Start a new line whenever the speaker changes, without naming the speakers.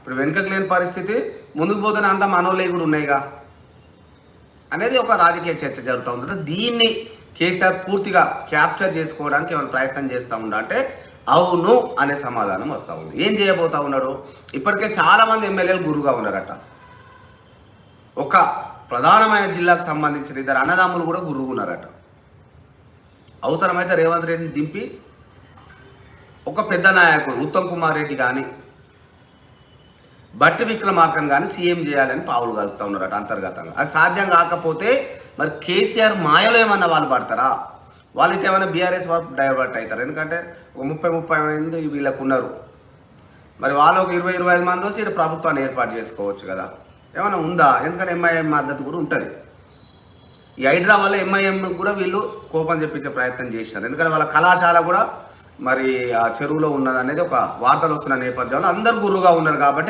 ఇప్పుడు వెనుకకు లేని పరిస్థితి, ముందుకు పోతేనే అంత మనోళ్ళే కూడా ఉన్నాయిగా అనేది ఒక రాజకీయ చర్చ జరుగుతూ ఉంటుంది. దీన్ని కేసీఆర్ పూర్తిగా క్యాప్చర్ చేసుకోవడానికి ఏమైనా ప్రయత్నం చేస్తూ ఉండా అంటే అవును అనే సమాధానం వస్తూ ఉంది. ఏం చేయబోతా ఉన్నాడు? ఇప్పటికే చాలామంది ఎమ్మెల్యేలు గురువుగా ఉన్నారట. ఒక ప్రధానమైన జిల్లాకు సంబంధించిన ఇద్దరు అన్నదమ్ములు కూడా గురువు ఉన్నారట. అవసరమైతే రేవంత్ రెడ్డిని దింపి ఒక పెద్ద నాయకుడు ఉత్తమ్ కుమార్ రెడ్డి కానీ బట్టి విక్రమార్కన్ కానీ సీఎం చేయాలని పావులు కలుపుతూ ఉన్నారట అంతర్గతంగా. అది సాధ్యం కాకపోతే మరి కేసీఆర్ మాయలో ఏమన్నా వాళ్ళు పడతారా? వాళ్ళకి ఏమైనా బీఆర్ఎస్ వరకు డైవర్ట్ అవుతారు. ఎందుకంటే ఒక 30 మంది వీళ్ళకు ఉన్నారు. మరి వాళ్ళు ఒక 20-25 మంది వచ్చి ఇక్కడ ప్రభుత్వాన్ని ఏర్పాటు చేసుకోవచ్చు కదా. ఏమైనా ఉందా? ఎందుకంటే ఎంఐఎం మద్దతు కూడా ఉంటుంది. ఈ హైడ్రా వల్ల ఎంఐఎం కూడా వీళ్ళు కోపం చెప్పించే ప్రయత్నం చేసినారు. ఎందుకంటే వాళ్ళ కళాశాల కూడా మరి ఆ చెరువులో ఉన్నదనేది ఒక వార్తలు వస్తున్న నేపథ్యంలో అందరు గురువుగా ఉన్నారు కాబట్టి